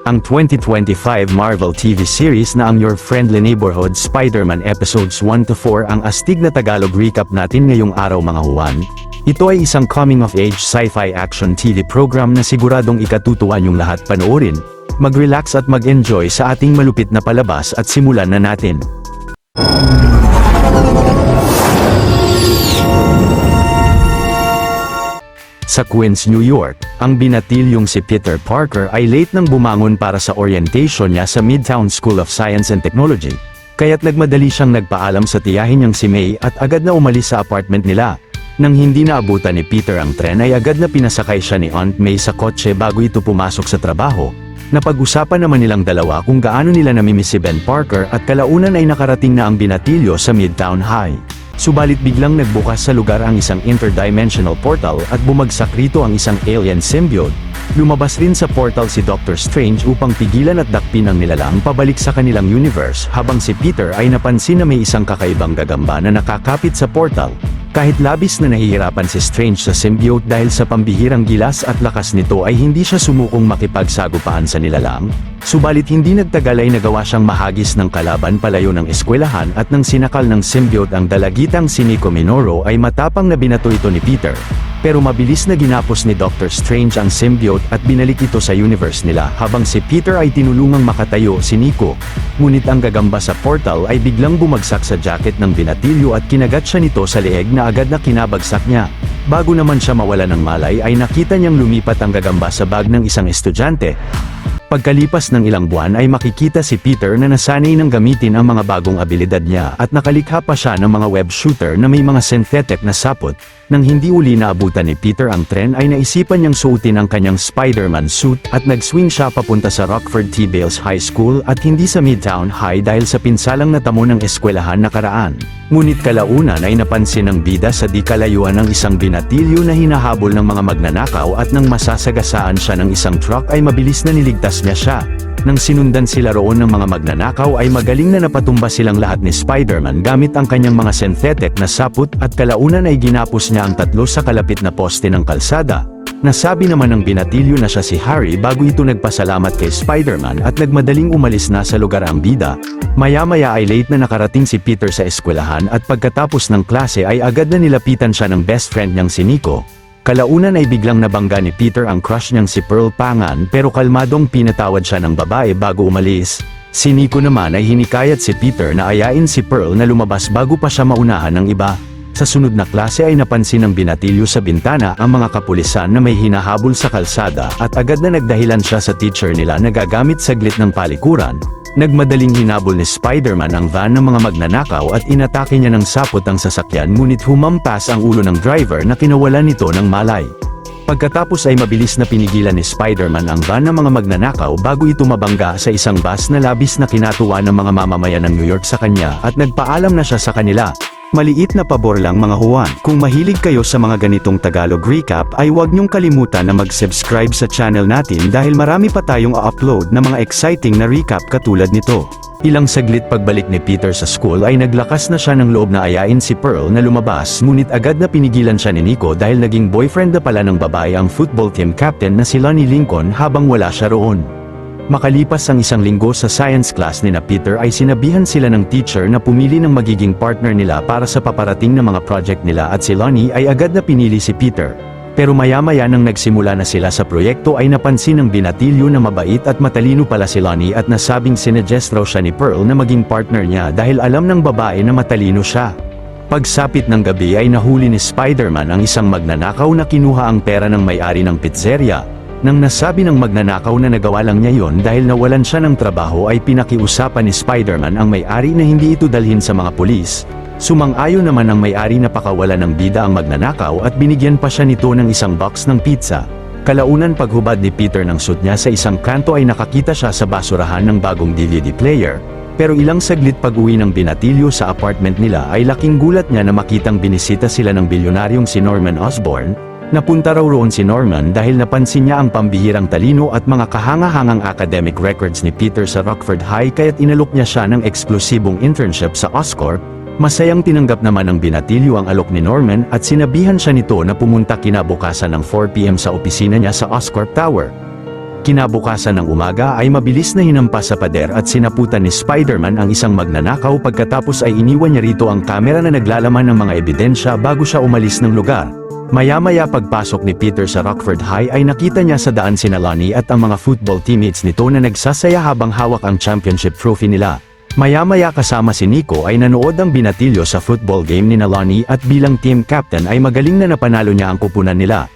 ang 2025 Marvel TV series na ang Your Friendly Neighborhood Spider-Man Episodes 1-4 ang astig na Tagalog recap natin ngayong araw mga huwan. Ito ay isang coming-of-age sci-fi action TV program na siguradong ikatutuwa niyong lahat panoorin. Mag-relax at mag-enjoy sa ating malupit na palabas at simulan na natin. Sa Queens, New York, ang binatilyong si Peter Parker ay late nang bumangon para sa orientation niya sa Midtown School of Science and Technology, kaya't nagmadali siyang nagpaalam sa tiyahin niyang si May at agad na umalis sa apartment nila. Nang hindi naabutan ni Peter ang tren ay agad na pinasakay siya ni Aunt May sa kotse bago ito pumasok sa trabaho. Napag-usapan naman nilang dalawa kung gaano nila namimiss si Ben Parker at kalaunan ay nakarating na ang binatilyo sa Midtown High. Subalit biglang nagbukas sa lugar ang isang interdimensional portal at bumagsak rito ang isang alien symbiote. Lumabas rin sa portal si Doctor Strange upang pigilan at dakpin ang nilalang pabalik sa kanilang universe, habang si Peter ay napansin na may isang kakaibang gagamba na nakakapit sa portal. Kahit labis na nahihirapan si Strange sa symbiote dahil sa pambihirang gilas at lakas nito ay hindi siya sumukong makipagsagupaan sa nilalang. Subalit hindi nagtagal ay nagawa siyang mahagis ng kalaban palayo ng eskwelahan at nang sinakal ng symbiote ang dalagitang si Nico Minoru ay matapang na binato ito ni Peter. Pero mabilis na ginapos ni Doctor Strange ang symbiote at binalik ito sa universe nila habang si Peter ay tinulungang makatayo si Nico. Ngunit ang gagamba sa portal ay biglang bumagsak sa jacket ng binatilyo at kinagat siya nito sa leeg na agad na kinabagsak niya. Bago naman siya mawala ng malay ay nakita niyang lumipat ang gagamba sa bag ng isang estudyante. Pagkalipas ng ilang buwan ay makikita si Peter na nasanay nang gamitin ang mga bagong abilidad niya at nakalikha pa siya ng mga web shooter na may mga synthetic na sapot. Nang hindi uli naabutan ni Peter ang tren ay naisipan niyang suotin ang kanyang Spider-Man suit at nag-swing siya papunta sa Rockford T. Bales High School at hindi sa Midtown High dahil sa pinsalang natamo ng eskwelahan nakaraan. Ngunit kalaunan ay napansin ng bida sa di kalayuan ng isang binatilyo na hinahabol ng mga magnanakaw at nang masasagasaan siya ng isang truck ay mabilis na niligtas niya siya. Nang sinundan sila roon ng mga magnanakaw ay magaling na napatumba silang lahat ni Spider-Man gamit ang kanyang mga synthetic na saput at kalaunan ay ginapos niya ang tatlo sa kalapit na poste ng kalsada. Nasabi naman ng binatilyo na siya si Harry bago ito nagpasalamat kay Spider-Man at nagmadaling umalis na sa lugar ang bida. Maya-maya ay late na nakarating si Peter sa eskwelahan at pagkatapos ng klase ay agad na nilapitan siya ng best friend niyang si Nico. Kalaunan ay biglang nabangga ni Peter ang crush niyang si Pearl Pangan pero kalmadong pinatawad siya ng babae bago umalis. Si Nico naman ay hinikayat si Peter na ayain si Pearl na lumabas bago pa siya maunahan ng iba. Sa sunod na klase ay napansin ng binatilyo sa bintana ang mga kapulisan na may hinahabol sa kalsada at agad na nagdahilan siya sa teacher nila na gagamit saglit ng palikuran. Nagmadaling hinabol ni Spider-Man ang van ng mga magnanakaw at inatake niya ng sapot ang sasakyan ngunit humampas ang ulo ng driver na kinawalan nito ng malay. Pagkatapos ay mabilis na pinigilan ni Spider-Man ang van ng mga magnanakaw bago ito mabangga sa isang bus na labis na kinatuwa ng mga mamamayan ng New York sa kanya at nagpaalam na siya sa kanila. Maliit na pabor lang mga huwan, kung mahilig kayo sa mga ganitong Tagalog recap ay huwag niyong kalimutan na mag-subscribe sa channel natin dahil marami pa tayong upload na mga exciting na recap katulad nito. Ilang saglit pagbalik ni Peter sa school ay naglakas na siya ng loob na ayain si Pearl na lumabas ngunit agad na pinigilan siya ni Nico dahil naging boyfriend na pala ng babae ang football team captain na si Lonnie Lincoln habang wala siya roon. Makalipas ang isang linggo sa science class ni na Peter ay sinabihan sila ng teacher na pumili ng magiging partner nila para sa paparating na mga project nila at si Lonnie ay agad na pinili si Peter. Pero maya-maya nang nagsimula na sila sa proyekto ay napansin ng binatilyo na mabait at matalino pala si Lonnie at nasabing sinuggest raw siya ni Pearl na maging partner niya dahil alam ng babae na matalino siya. Pagsapit ng gabi ay nahuli ni Spider-Man ang isang magnanakaw na kinuha ang pera ng may-ari ng pizzeria. Nang nasabi ng magnanakaw na nagawa lang niya yon dahil nawalan siya ng trabaho ay pinakiusapan ni Spider-Man ang may-ari na hindi ito dalhin sa mga pulis. Sumang-ayon naman ang may-ari na pakawalan ng bida ang magnanakaw at binigyan pa siya nito ng isang box ng pizza. Kalaunan paghubad ni Peter ng suit niya sa isang kanto ay nakakita siya sa basurahan ng bagong DVD player. Pero ilang saglit pag-uwi ng binatilyo sa apartment nila ay laking gulat niya na makitang binisita sila ng bilyonaryong si Norman Osborn. Napunta raw roon si Norman dahil napansin niya ang pambihirang talino at mga kahanga-hangang academic records ni Peter sa Rockford High kaya't inalok niya siya ng eksklusibong internship sa Oscorp. Masayang tinanggap naman ng binatilyo ang alok ni Norman at sinabihan siya nito na pumunta kinabukasan ng 4 PM sa opisina niya sa Oscorp Tower. Kinabukasan ng umaga ay mabilis na hinampas sa pader at sinaputan ni Spider-Man ang isang magnanakaw pagkatapos ay iniwan niya rito ang kamera na naglalaman ng mga ebidensya bago siya umalis ng lugar. Maya-maya pagpasok ni Peter sa Rockford High ay nakita niya sa daan sina Lonnie at ang mga football teammates nito na nagsasaya habang hawak ang championship trophy nila. Maya-maya kasama si Nico ay nanood ang binatilyo sa football game ni Lonnie at bilang team captain ay magaling na napanalo niya ang kupunan nila.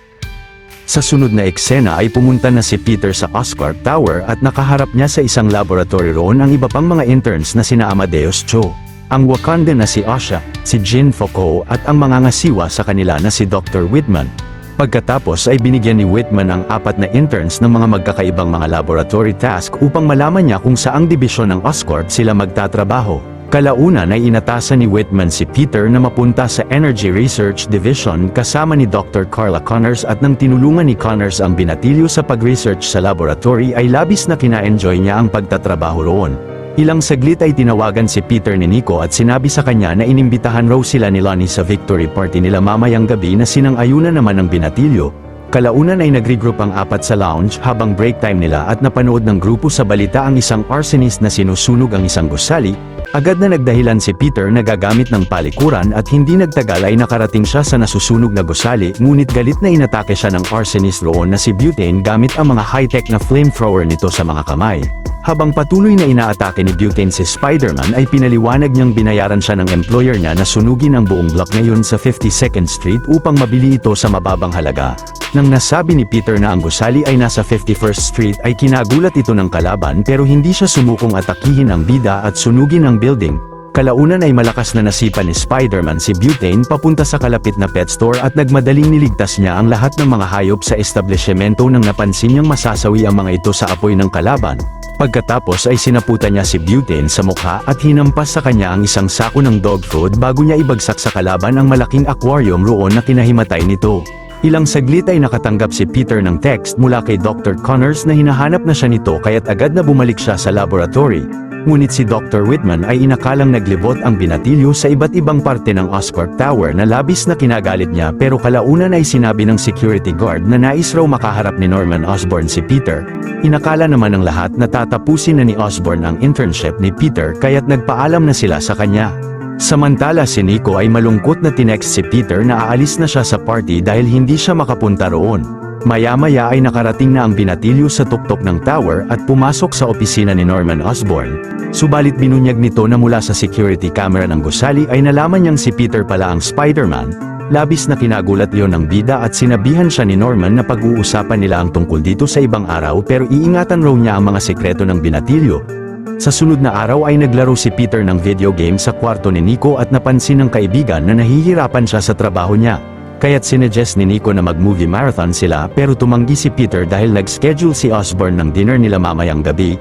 Sa sunod na eksena ay pumunta na si Peter sa Oscorp Tower at nakaharap niya sa isang laboratory roon ang iba pang mga interns na sina Amadeus Cho, ang Wakandan na si Asha, si Jin Foucault at ang mga ngasiwa sa kanila na si Dr. Whitman. Pagkatapos ay binigyan ni Whitman ang 4 na interns ng mga magkakaibang mga laboratory task upang malaman niya kung saang dibisyon ng Oscorp sila magtatrabaho. Kalaunan ay inatasan ni Whitman si Peter na mapunta sa Energy Research Division kasama ni Dr. Carla Connors at nang tinulungan ni Connors ang binatilyo sa pag-research sa laboratory ay labis na kina-enjoy niya ang pagtatrabaho roon. Ilang saglit ay tinawagan si Peter ni Nico at sinabi sa kanya na inimbitahan raw sila ni Lonnie sa victory party nila mamayang gabi na sinang-ayunan naman ng binatilyo. Kalaunan ay nag-regroup ang 4 sa lounge habang break time nila at napanood ng grupo sa balita ang isang arsonist na sinusunog ang isang gusali. Agad na nagdahilan si Peter na gagamit ng palikuran at hindi nagtagal ay nakarating siya sa nasusunog na gusali ngunit galit na inatake siya ng arsonist roon na si Butane gamit ang mga high-tech na flamethrower nito sa mga kamay. Habang patuloy na inaatake ni Butane si Spider-Man ay pinaliwanag niyang binayaran siya ng employer niya na sunugin ang buong block ngayon sa 52nd Street upang mabili ito sa mababang halaga. Nang nasabi ni Peter na ang gusali ay nasa 51st Street ay kinagulat ito ng kalaban pero hindi siya sumukong atakihin ang bida at sunugin ang building. Kalaunan ay malakas na nasipa ni Spider-Man si Butane papunta sa kalapit na pet store at nagmadaling niligtas niya ang lahat ng mga hayop sa establishmento nang napansin niyang masasawi ang mga ito sa apoy ng kalaban. Pagkatapos ay sinaputan niya si Butane sa mukha at hinampas sa kanya ang isang sako ng dog food bago niya ibagsak sa kalaban ang malaking aquarium roon na kinahimatay nito. Ilang saglit ay nakatanggap si Peter ng text mula kay Dr. Connors na hinahanap na siya nito kaya't agad na bumalik siya sa laboratory. Ngunit si Dr. Whitman ay inakalang naglibot ang binatilyo sa iba't ibang parte ng Oscorp Tower na labis na kinagalit niya pero kalaunan ay sinabi ng security guard na nais raw makaharap ni Norman Osborn si Peter. Inakala naman ng lahat na tatapusin na ni Osborn ang internship ni Peter kaya't nagpaalam na sila sa kanya. Samantala si Nico ay malungkot na tinext si Peter na aalis na siya sa party dahil hindi siya makapunta roon. Maya-maya ay nakarating na ang binatilyo sa tuktok ng tower at pumasok sa opisina ni Norman Osborn. Subalit binunyag nito na mula sa security camera ng gusali ay nalaman niyang si Peter pala ang Spider-Man. Labis na kinagulat iyon ng bida at sinabihan siya ni Norman na pag-uusapan nila ang tungkol dito sa ibang araw pero iingatan raw niya ang mga sekreto ng binatilyo. Sa sunod na araw ay naglaro si Peter ng video game sa kwarto ni Nico at napansin ng kaibigan na nahihirapan siya sa trabaho niya. Kaya't sinuggest ni Nico na mag-movie marathon sila pero tumanggi si Peter dahil nag-schedule si Osborn ng dinner nila mamayang gabi.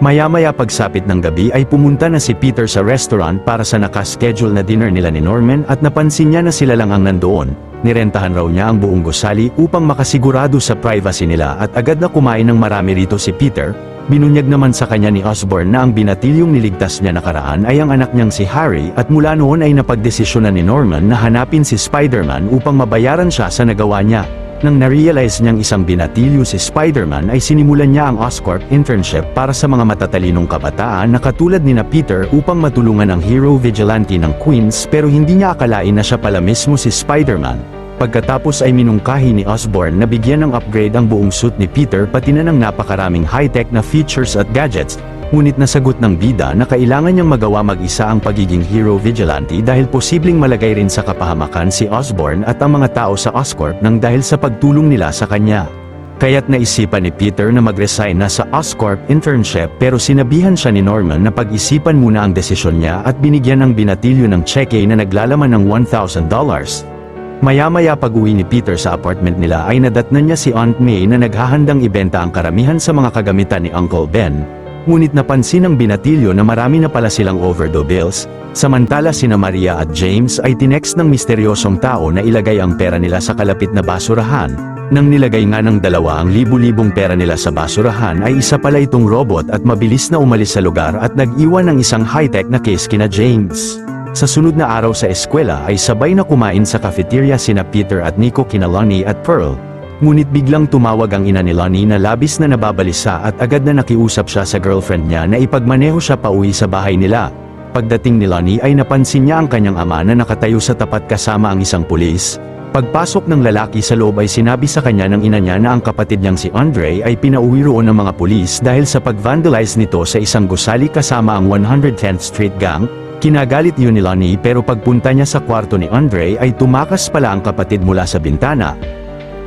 Maya-maya pagsapit ng gabi ay pumunta na si Peter sa restaurant para sa naka-schedule na dinner nila ni Norman at napansin niya na sila lang ang nandoon. Nirentahan raw niya ang buong gusali upang makasigurado sa privacy nila at agad na kumain ng marami rito si Peter. Binunyag naman sa kanya ni Osborn na ang binatilyong niligtas niya nakaraan ay ang anak niyang si Harry at mula noon ay napagdesisyonan ni Norman na hanapin si Spider-Man upang mabayaran siya sa nagawa niya. Nang narealize niyang isang binatilyo si Spider-Man ay sinimulan niya ang Oscorp internship para sa mga matatalinong kabataan na katulad ni na Peter upang matulungan ang hero vigilante ng Queens pero hindi niya akalain na siya pala mismo si Spider-Man. Pagkatapos ay minungkahi ni Osborn na bigyan ng upgrade ang buong suit ni Peter pati na ng napakaraming high-tech na features at gadgets, ngunit nasagot ng bida na kailangan niyang magawa mag-isa ang pagiging hero vigilante dahil posibleng malagay rin sa kapahamakan si Osborn at ang mga tao sa Oscorp nang dahil sa pagtulong nila sa kanya. Kaya't naisipan ni Peter na mag-resign na sa Oscorp internship pero sinabihan siya ni Norman na pag-isipan muna ang desisyon niya at binigyan ng binatilyo ng cheque na naglalaman ng $1,000. Maya-maya pag-uwi ni Peter sa apartment nila ay nadatnan niya si Aunt May na naghahandang ibenta ang karamihan sa mga kagamitan ni Uncle Ben. Ngunit napansin ng binatilyo na marami na pala silang overdue bills. Samantala sina Maria at James ay tinext ng misteryosong tao na ilagay ang pera nila sa kalapit na basurahan. Nang nilagay nga ng dalawa ang libu-libong pera nila sa basurahan ay isa pala itong robot at mabilis na umalis sa lugar at nag-iwan ng isang high-tech na case kina James. Sa sunod na araw sa eskwela ay sabay na kumain sa cafeteria sina Peter at Nico kina Lonnie at Pearl. Ngunit biglang tumawag ang ina ni Lonnie na labis na nababalisa at agad na nakiusap siya sa girlfriend niya na ipagmaneho siya pauwi sa bahay nila. Pagdating ni Lonnie ay napansin niya ang kanyang ama na nakatayo sa tapat kasama ang isang pulis. Pagpasok ng lalaki sa loob ay sinabi sa kanya ng ina niya na ang kapatid niyang si Andre ay pinauwi roon ng mga pulis dahil sa pag-vandalize nito sa isang gusali kasama ang 110th Street Gang. Kinagalit yun ni Lonnie pero pagpunta niya sa kwarto ni Andre ay tumakas pala ang kapatid mula sa bintana.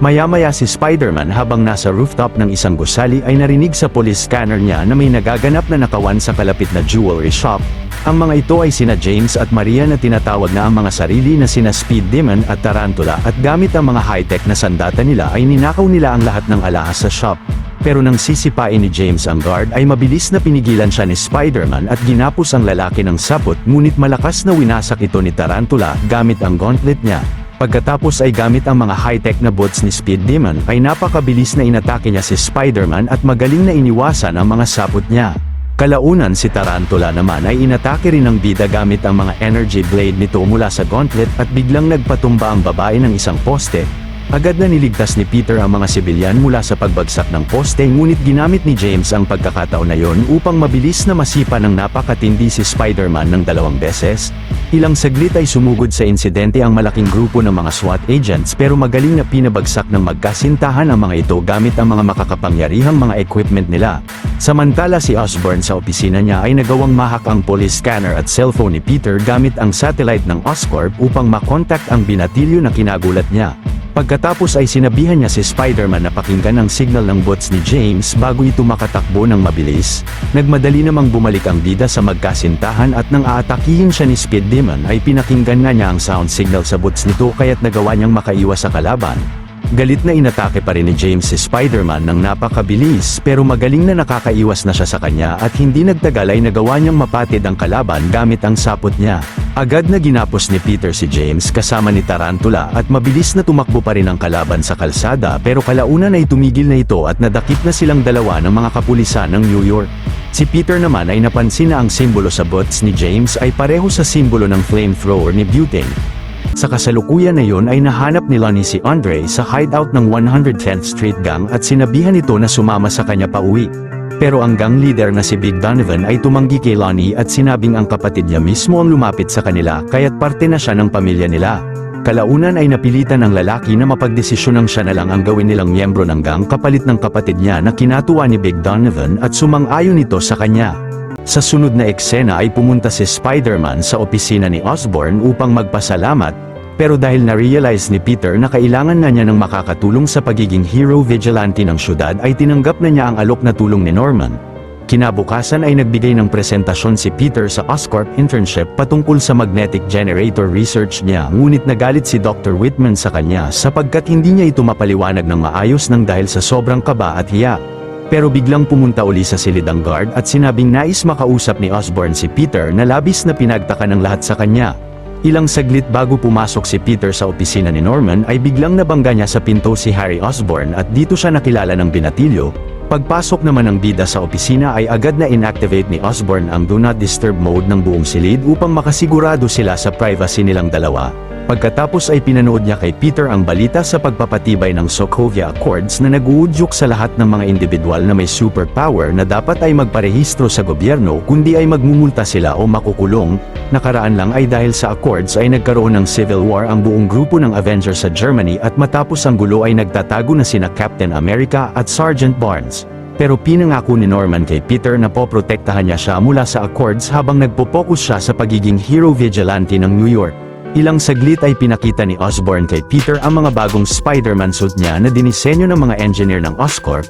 Maya-maya si Spider-Man habang nasa rooftop ng isang gusali ay narinig sa police scanner niya na may nagaganap na nakawan sa kalapit na jewelry shop. Ang mga ito ay sina James at Maria na tinatawag na ang mga sarili na sina Speed Demon at Tarantula at gamit ang mga high-tech na sandata nila ay ninakaw nila ang lahat ng alahas sa shop. Pero nang sisipain ni James ang guard ay mabilis na pinigilan siya ni Spider-Man at ginapos ang lalaki ng sapot ngunit malakas na winasak ito ni Tarantula gamit ang gauntlet niya. Pagkatapos ay gamit ang mga high-tech na boots ni Speed Demon ay napakabilis na inatake niya si Spider-Man at magaling na iniwasan ang mga sapot niya. Kalaunan si Tarantula naman ay inatake rin ng bida gamit ang mga energy blade nito mula sa gauntlet at biglang nagpatumba ang babae ng isang poste. Agad na niligtas ni Peter ang mga sibilyan mula sa pagbagsak ng poste ngunit ginamit ni James ang pagkakataon na yon upang mabilis na masipa ng napakatindi si Spider-Man ng 2 beses. Ilang saglit ay sumugod sa insidente ang malaking grupo ng mga SWAT agents pero magaling na pinabagsak ng magkasintahan ang mga ito gamit ang mga makakapangyarihang mga equipment nila. Samantala si Osborn sa opisina niya ay nagawang mahak ang police scanner at cellphone ni Peter gamit ang satellite ng Oscorp upang makontak ang binatilyo na kinagulat niya. Pagkatapos ay sinabihan niya si Spider-Man na pakinggan ang signal ng bots ni James bago ito makatakbo ng mabilis. Nagmadali namang bumalik ang bida sa magkasintahan at nang aatakihin siya ni Speed Demon ay pinakinggan na niya ang sound signal sa bots nito kaya't nagawa niyang makaiwas sa kalaban. Galit na inatake pa rin ni James si Spider-Man ng napakabilis pero magaling na nakakaiwas na siya sa kanya at hindi nagtagal ay nagawa niyang mapatid ang kalaban gamit ang sapot niya. Agad na ginapos ni Peter si James kasama ni Tarantula at mabilis na tumakbo pa rin ang kalaban sa kalsada pero kalaunan ay tumigil na ito at nadakip na silang dalawa ng mga kapulisan ng New York. Si Peter naman ay napansin na ang simbolo sa boots ni James ay pareho sa simbolo ng flamethrower ni Butane. Sa kasalukuyan na yon ay nahanap ni Lonnie si Andre sa hideout ng 110th Street Gang at sinabihan ito na sumama sa kanya pauwi. Pero ang gang leader na si Big Donovan ay tumanggi kay Lonnie at sinabing ang kapatid niya mismo ang lumapit sa kanila kaya't parte na siya ng pamilya nila. Kalaunan ay napilitan ng lalaki na mapagdesisyonang siya na lang ang gawin nilang miyembro ng gang kapalit ng kapatid niya na kinatuwa ni Big Donovan at sumang-ayon ito sa kanya. Sa sunod na eksena ay pumunta si Spider-Man sa opisina ni Osborn upang magpasalamat, pero dahil na-realize ni Peter na kailangan na niya ng makakatulong sa pagiging hero vigilante ng syudad ay tinanggap na niya ang alok na tulong ni Norman. Kinabukasan ay nagbigay ng presentasyon si Peter sa Oscorp internship patungkol sa magnetic generator research niya ngunit nagalit si Dr. Whitman sa kanya sapagkat hindi niya ito mapaliwanag ng maayos nang dahil sa sobrang kaba at hiya. Pero biglang pumunta uli sa silid ang guard at sinabing nais makausap ni Osborn si Peter na labis na pinagtaka ng lahat sa kanya. Ilang saglit bago pumasok si Peter sa opisina ni Norman ay biglang nabangga niya sa pinto si Harry Osborn at dito siya nakilala ng binatilyo. Pagpasok naman ng bida sa opisina ay agad na inactivate ni Osborn ang Do Not Disturb mode ng buong silid upang makasigurado sila sa privacy nilang dalawa. Pagkatapos ay pinanood niya kay Peter ang balita sa pagpapatibay ng Sokovia Accords na nag-uudyok sa lahat ng mga individual na may superpower na dapat ay magparehistro sa gobyerno kundi ay magmumulta sila o makukulong. Nakaraan lang ay dahil sa Accords ay nagkaroon ng civil war ang buong grupo ng Avengers sa Germany at matapos ang gulo ay nagtatago na sina Captain America at Sergeant Barnes. Pero pinangako ni Norman kay Peter na poprotektahan niya siya mula sa Accords habang nagpo-focus siya sa pagiging hero vigilante ng New York. Ilang saglit ay pinakita ni Osborn kay Peter ang mga bagong Spider-Man suit niya na dinisenyo ng mga engineer ng Oscorp.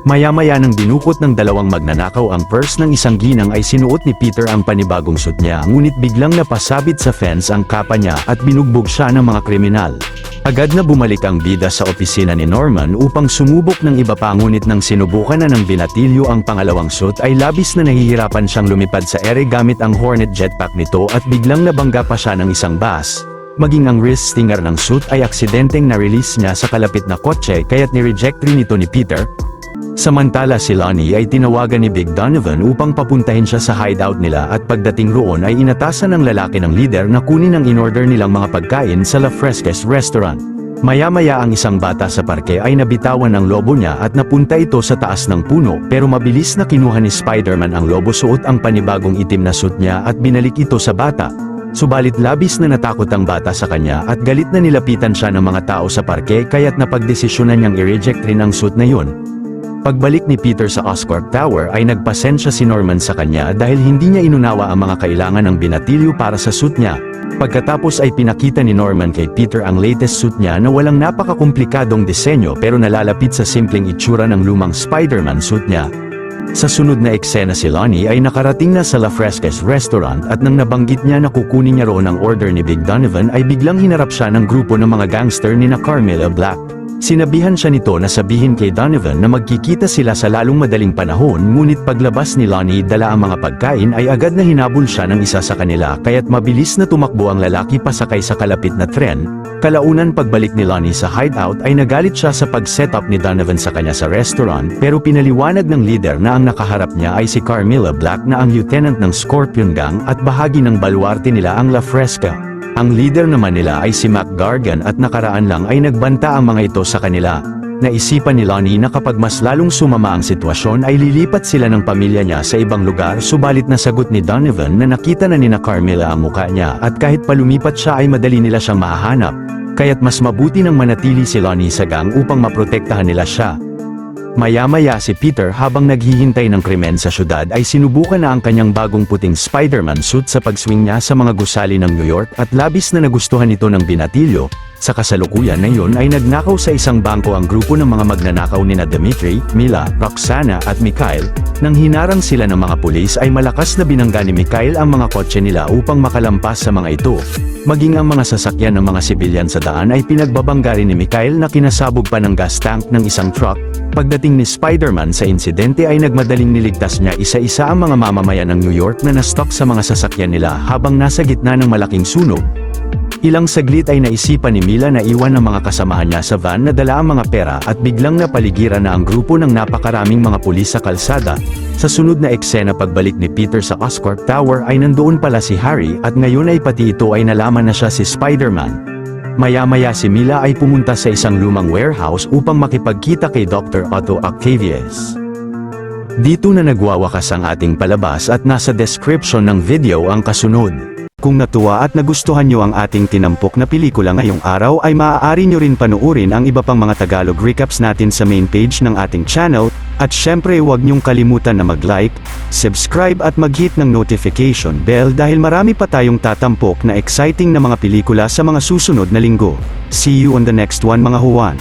Maya-maya nang dinukot ng dalawang magnanakaw ang purse ng isang ginang ay sinuot ni Peter ang panibagong suit niya ngunit biglang napasabit sa fence ang kapa niya at binugbog siya ng mga kriminal. Agad na bumalik ang bida sa opisina ni Norman upang sumubok ng iba pa ngunit nang sinubukan na ng binatilyo ang pangalawang suit ay labis na nahihirapan siyang lumipad sa ere gamit ang Hornet jetpack nito at biglang nabangga pa siya ng isang bus. Maging ang wrist stinger ng suit ay aksidenteng na-release niya sa kalapit na kotse kaya't ni-reject rin ito ni Peter. Samantala si Lonnie ay tinawagan ni Big Donovan upang papuntahin siya sa hideout nila at pagdating roon ay inatasan ng lalaki ng leader na kunin ang in-order nilang mga pagkain sa La Fresques restaurant. Maya-maya ang isang bata sa parke ay nabitawan ng lobo niya at napunta ito sa taas ng puno pero mabilis na kinuha ni Spider-Man ang lobo, suot ang panibagong itim na suit niya at binalik ito sa bata. Subalit labis na natakot ang bata sa kanya at galit na nilapitan siya ng mga tao sa parke kaya't napagdesisyonan niyang i-reject rin ang suit na yun. Pagbalik ni Peter sa Oscorp Tower ay nagpasensya si Norman sa kanya dahil hindi niya inunawa ang mga kailangan ng binatilyo para sa suit niya. Pagkatapos ay pinakita ni Norman kay Peter ang latest suit niya na walang napakakomplikadong disenyo pero nalalapit sa simpleng itsura ng lumang Spider-Man suit niya. Sa sunod na eksena si Lonnie ay nakarating na sa La Fresca's restaurant at nang nabanggit niya na kukunin niya roon ang order ni Big Donovan ay biglang hinarap siya ng grupo ng mga gangster ni na Carmilla Black. Sinabihan siya nito na sabihin kay Donovan na magkikita sila sa lalong madaling panahon, ngunit paglabas ni Lonnie dala ang mga pagkain ay agad na hinabol siya ng isa sa kanila kaya't mabilis na tumakbo ang lalaki pasakay sa kalapit na tren. Kalaunan pagbalik ni Lonnie sa hideout ay nagalit siya sa pag-set up ni Donovan sa kanya sa restaurant pero pinaliwanag ng leader na ang nakaharap niya ay si Carmilla Black na ang lieutenant ng Scorpion Gang at bahagi ng baluarte nila ang La Fresca. Ang leader naman nila ay si Mac Gargan at nakaraan lang ay nagbanta ang mga ito sa kanila. Naisipan ni Lonnie na kapag mas lalong sumama ang sitwasyon ay lilipat sila ng pamilya niya sa ibang lugar, subalit nasagot ni Donovan na nakita na ni na Carmilla ang muka niya at kahit palumipat siya ay madali nila siyang mahahanap, kaya't mas mabuti nang manatili si Lonnie sa gang upang maprotektahan nila siya. Maya-maya si Peter habang naghihintay ng krimen sa syudad ay sinubukan na ang kanyang bagong puting Spider-Man suit sa pagswing niya sa mga gusali ng New York at labis na nagustuhan ito ng binatilyo. Sa kasalukuyan na iyon ay nagnakaw sa isang bangko ang grupo ng mga magnanakaw nina Dimitri, Mila, Roxana at Mikhail. Nang hinarang sila ng mga pulis ay malakas na binangga ni Mikhail ang mga kotse nila upang makalampas sa mga ito. Maging ang mga sasakyan ng mga sibilyan sa daan ay pinagbabangga rin ni Mikhail na kinasabog pa ng gas tank ng isang truck. Pagdating ni Spider-Man sa insidente ay nagmadaling niligtas niya isa-isa ang mga mamamayan ng New York na na-stuck sa mga sasakyan nila habang nasa gitna ng malaking sunog. Ilang saglit ay naisipan ni Mila na iwan ang mga kasamahan niya sa van na dala ang mga pera at biglang napaligiran na ang grupo ng napakaraming mga pulis sa kalsada. Sa sunod na eksena pagbalik ni Peter sa Oscorp Tower ay nandoon pala si Harry at ngayon ay pati ito ay nalaman na siya si Spider-Man. Maya-maya si Mila ay pumunta sa isang lumang warehouse upang makipagkita kay Dr. Otto Octavius. Dito na nagwawakas ang ating palabas at nasa description ng video ang kasunod. Kung natuwa at nagustuhan nyo ang ating tinampok na pelikula ngayong araw ay maaari nyo rin panuorin ang iba pang mga Tagalog recaps natin sa main page ng ating channel, at syempre huwag nyong kalimutan na mag-like, subscribe at mag-hit ng notification bell dahil marami pa tayong tatampok na exciting na mga pelikula sa mga susunod na linggo. See you on the next one mga Juan.